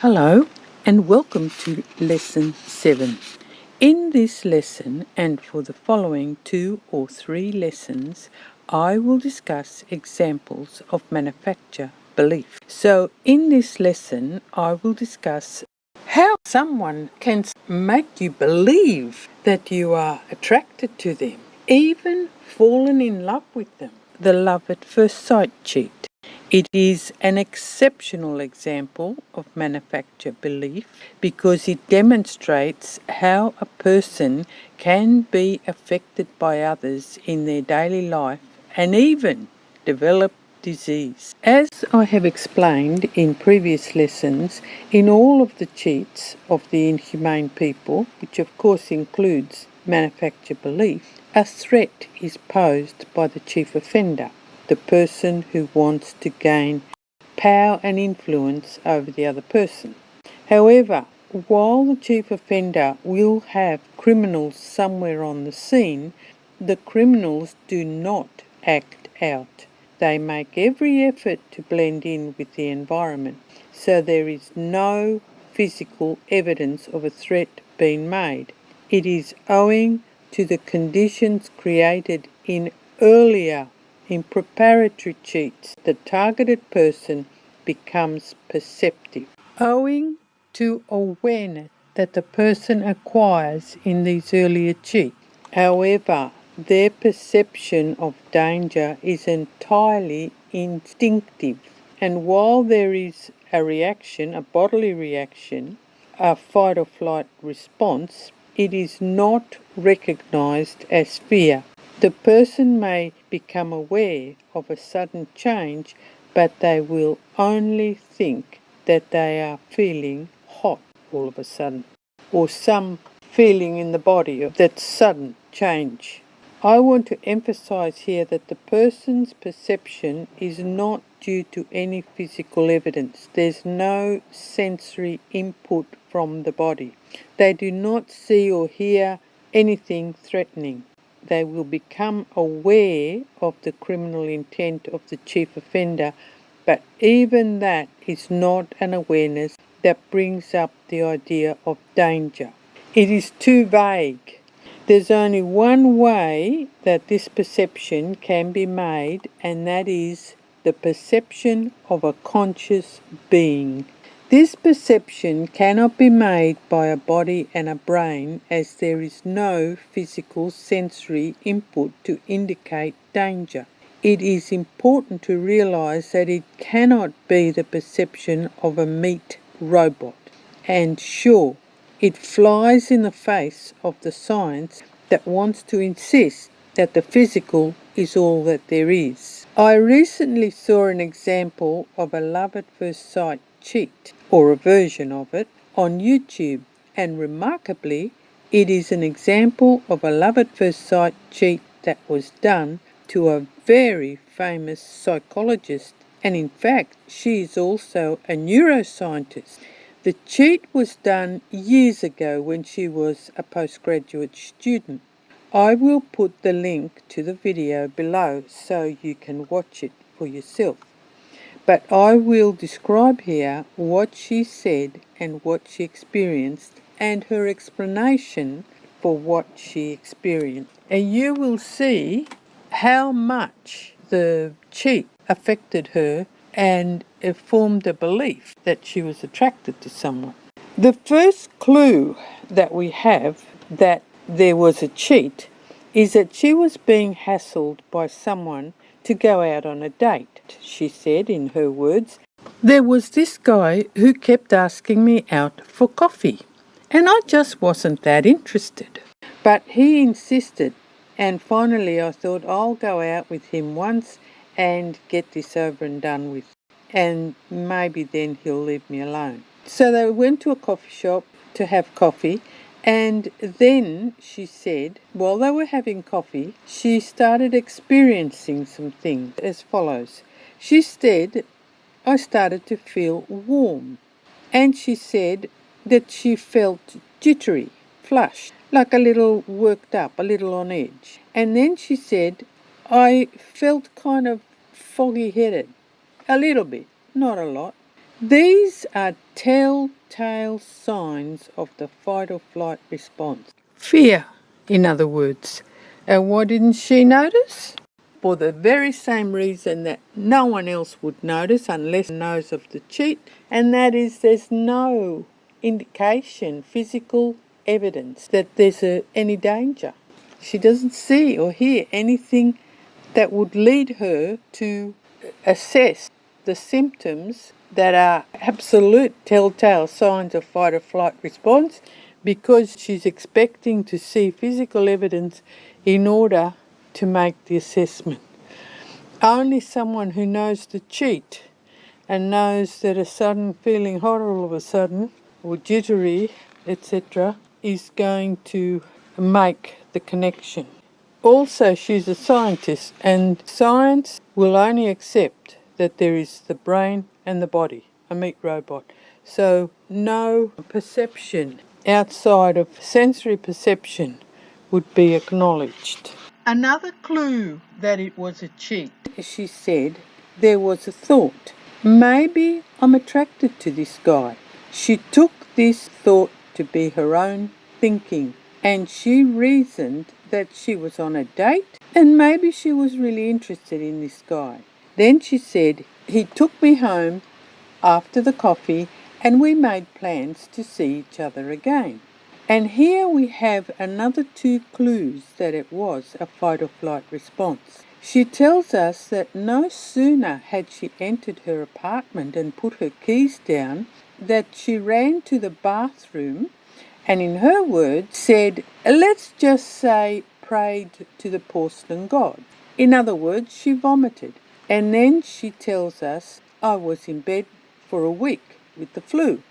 Hello and welcome to Lesson 7. In this lesson and for the following 2 or 3 lessons, I will discuss examples of manufacture belief. So in this lesson, I will discuss how someone can make you believe that you are attracted to them, even fallen in love with them. The love at first sight cheat. It is an exceptional example of manufacture belief because it demonstrates how a person can be affected by others in their daily life and even develop disease. As I have explained in previous lessons, in all of the cheats of the inhumane people, which of course includes manufacture belief, a threat is posed by the chief offender, the person who wants to gain power and influence over the other person. However, while the chief offender will have criminals somewhere on the scene, the criminals do not act out. They make every effort to blend in with the environment, so there is no physical evidence of a threat being made. It is owing to the conditions created in preparatory cheats, the targeted person becomes perceptive. Owing to awareness that the person acquires in these earlier cheats. However, their perception of danger is entirely instinctive, and while there is a reaction, a bodily reaction, a fight or flight response, it is not recognized as fear. The person may become aware of a sudden change, but they will only think that they are feeling hot all of a sudden, or some feeling in the body of that sudden change. I want to emphasize here that the person's perception is not due to any physical evidence. There's no sensory input from the body. They do not see or hear anything threatening. They will become aware of the criminal intent of the chief offender, but even that is not an awareness that brings up the idea of danger. It is too vague. There's only one way that this perception can be made, and that is the perception of a conscious being. This perception cannot be made by a body and a brain, as there is no physical sensory input to indicate danger. It is important to realize that it cannot be the perception of a meat robot. And sure, it flies in the face of the science that wants to insist that the physical is all that there is. I recently saw an example of a love at first sight cheat, or a version of it, on YouTube, and remarkably, it is an example of a love at first sight cheat that was done to a very famous psychologist, and in fact, she is also a neuroscientist. The cheat was done years ago when she was a postgraduate student. I will put the link to the video below so you can watch it for yourself. But I will describe here what she said and what she experienced and her explanation for what she experienced. And you will see how much the cheat affected her and it formed a belief that she was attracted to someone. The first clue that we have that there was a cheat is that she was being hassled by someone to go out on a date. She said, in her words, "There was this guy who kept asking me out for coffee, and I just wasn't that interested. But he insisted, and finally I thought I'll go out with him once and get this over and done with, and maybe then he'll leave me alone." So they went to a coffee shop to have coffee, and then she said, while they were having coffee, she started experiencing some things as follows. She said, "I started to feel warm." And she said that she felt jittery, flushed, like a little worked up, a little on edge. And then she said, "I felt kind of foggy-headed, a little bit, not a lot." These are telltale signs of the fight or flight response. Fear, in other words. And why didn't she notice? For the very same reason that no one else would notice unless one knows of the cheat, and that is there's no indication, physical evidence that there's any danger. She doesn't see or hear anything that would lead her to assess the symptoms that are absolute telltale signs of fight or flight response, because she's expecting to see physical evidence in order to make the assessment. Only someone who knows the cheat and knows that a sudden feeling hot all of a sudden, or jittery, etc., is going to make the connection. Also, she's a scientist, and science will only accept that there is the brain and the body, a meat robot. So no perception outside of sensory perception would be acknowledged. Another clue that it was a cheat, she said, there was a thought. Maybe I'm attracted to this guy. She took this thought to be her own thinking, and she reasoned that she was on a date and maybe she was really interested in this guy. Then she said, he took me home after the coffee and we made plans to see each other again. And here we have another two clues that it was a fight or flight response. She tells us that no sooner had she entered her apartment and put her keys down that she ran to the bathroom and, in her words, said, let's just say, prayed to the porcelain god. In other words, she vomited. And then she tells us, I was in bed for a week with the flu.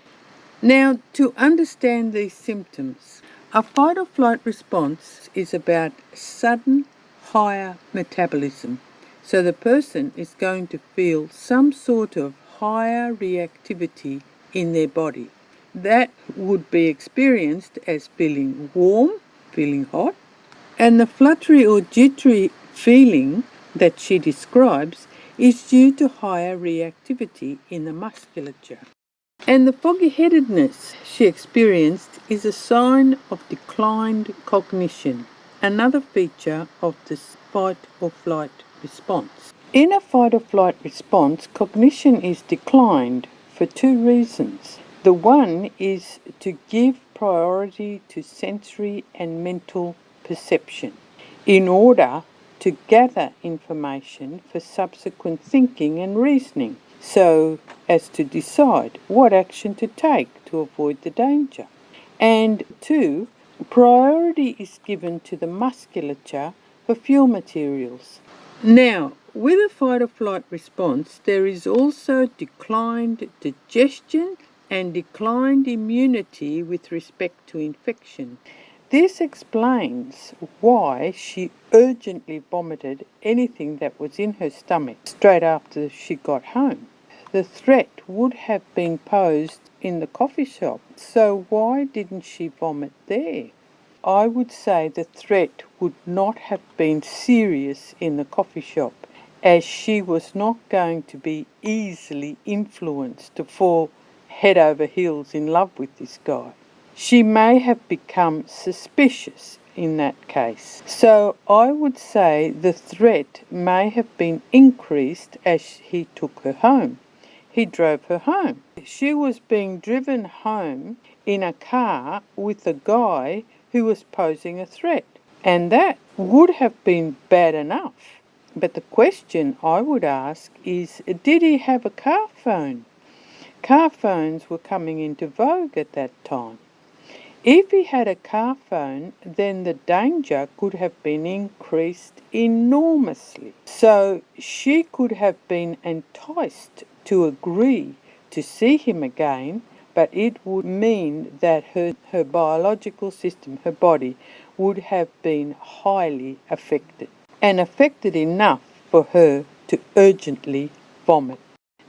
Now, to understand these symptoms, a fight or flight response is about sudden higher metabolism. So the person is going to feel some sort of higher reactivity in their body. That would be experienced as feeling warm, feeling hot, and the fluttery or jittery feeling that she describes is due to higher reactivity in the musculature. And the foggy-headedness she experienced is a sign of declined cognition, another feature of the fight or flight response. In a fight or flight response, cognition is declined for two reasons. The one is to give priority to sensory and mental perception in order to gather information for subsequent thinking and reasoning, so as to decide what action to take to avoid the danger. And two, priority is given to the musculature for fuel materials. Now, with a fight or flight response, there is also declined digestion and declined immunity with respect to infection. This explains why she urgently vomited anything that was in her stomach straight after she got home. The threat would have been posed in the coffee shop, so why didn't she vomit there? I would say the threat would not have been serious in the coffee shop, as she was not going to be easily influenced to fall head over heels in love with this guy. She may have become suspicious in that case. So I would say the threat may have been increased as he took her home. He drove her home. She was being driven home in a car with a guy who was posing a threat. And that would have been bad enough. But the question I would ask is, did he have a car phone? Car phones were coming into vogue at that time. If he had a car phone, then the danger could have been increased enormously. So she could have been enticed to agree to see him again, but it would mean that her biological system, her body, would have been highly affected, and affected enough for her to urgently vomit.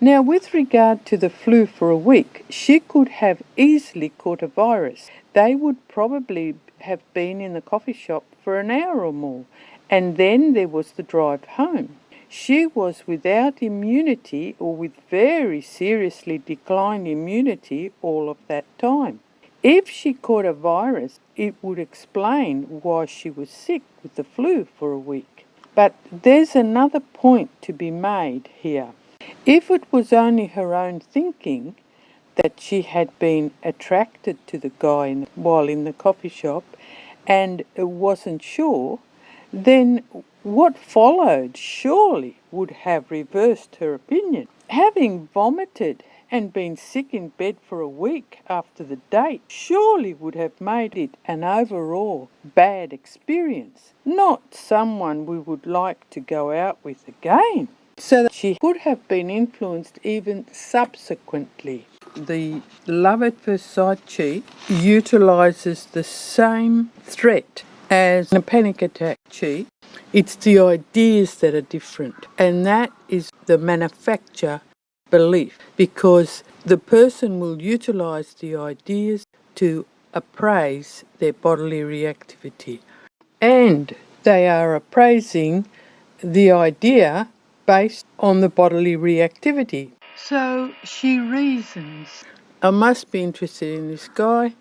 Now, with regard to the flu for a week, she could have easily caught a virus. They would probably have been in the coffee shop for an hour or more, and then there was the drive home. She was without immunity or with very seriously declined immunity all of that time. If she caught a virus, it would explain why she was sick with the flu for a week. But there's another point to be made here. If it was only her own thinking that she had been attracted to the guy while in the coffee shop and wasn't sure, then what followed surely would have reversed her opinion. Having vomited and been sick in bed for a week after the date surely would have made it an overall bad experience, not someone we would like to go out with again. So that she could have been influenced even subsequently. The love at first sight cheat utilizes the same threat as a panic attack cheat. It's the ideas that are different, and that is the manufacture belief, because the person will utilize the ideas to appraise their bodily reactivity, and they are appraising the idea based on the bodily reactivity. So she reasons, I must be interested in this guy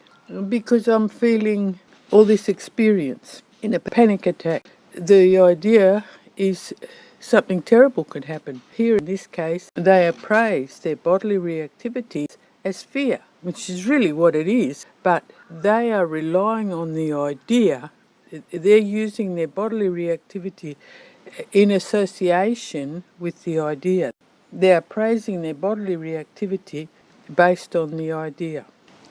because I'm feeling all this experience. In a panic attack, the idea is something terrible could happen. Here in this case, they appraise their bodily reactivities as fear, which is really what it is, but they are relying on the idea. They're using their bodily reactivity in association with the idea. They are praising their bodily reactivity based on the idea.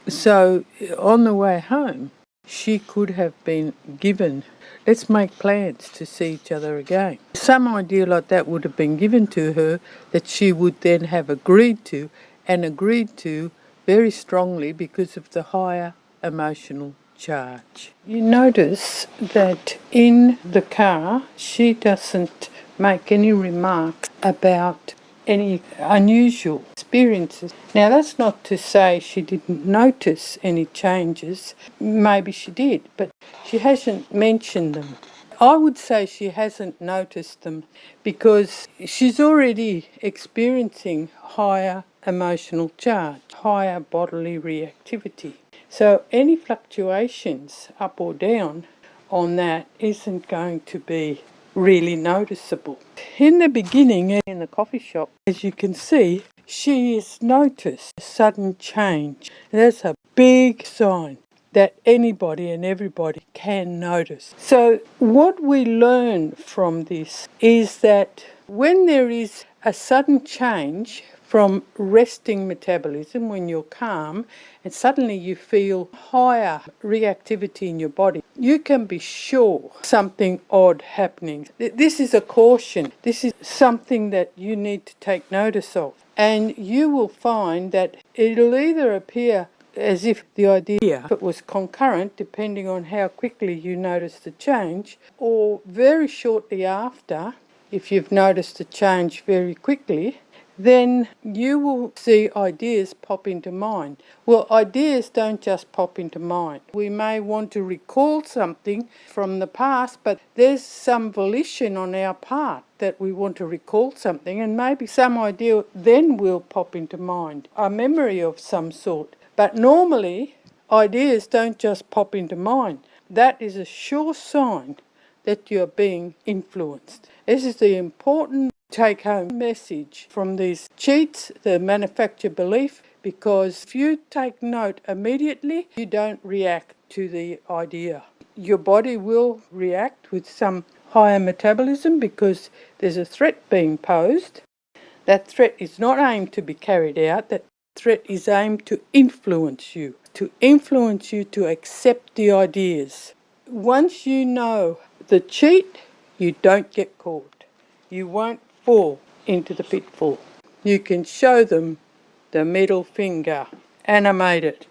So on the way home, she could have been given, let's make plans to see each other again. Some idea like that would have been given to her that she would then have agreed to, and agreed to very strongly because of the higher emotional charge. You notice that in the car, she doesn't make any remarks about any unusual experiences. Now, that's not to say she didn't notice any changes. Maybe she did, but she hasn't mentioned them. I would say she hasn't noticed them because she's already experiencing higher emotional charge, higher bodily reactivity. So any fluctuations up or down on that isn't going to be really noticeable. In the beginning, in the coffee shop, as you can see, she has noticed a sudden change. That's a big sign that anybody and everybody can notice. So what we learn from this is that when there is a sudden change from resting metabolism, when you're calm and suddenly you feel higher reactivity in your body, you can be sure something odd happening. This is a caution. This is something that you need to take notice of. And you will find that it'll either appear as if the idea, if it was concurrent, depending on how quickly you notice the change, or very shortly after, if you've noticed the change very quickly, then you will see ideas pop into mind. Well, ideas don't just pop into mind. We may want to recall something from the past, but there's some volition on our part that we want to recall something, and maybe some idea then will pop into mind, a memory of some sort. But normally, ideas don't just pop into mind. That is a sure sign that you're being influenced. This is the important take-home message from these cheats, the manufactured belief, because if you take note immediately, you don't react to the idea. Your body will react with some higher metabolism because there's a threat being posed. That threat is not aimed to be carried out. That threat is aimed to influence you to accept the ideas. Once you know the cheat, you don't get caught. You won't fall into the pitfall. You can show them the middle finger, animate it.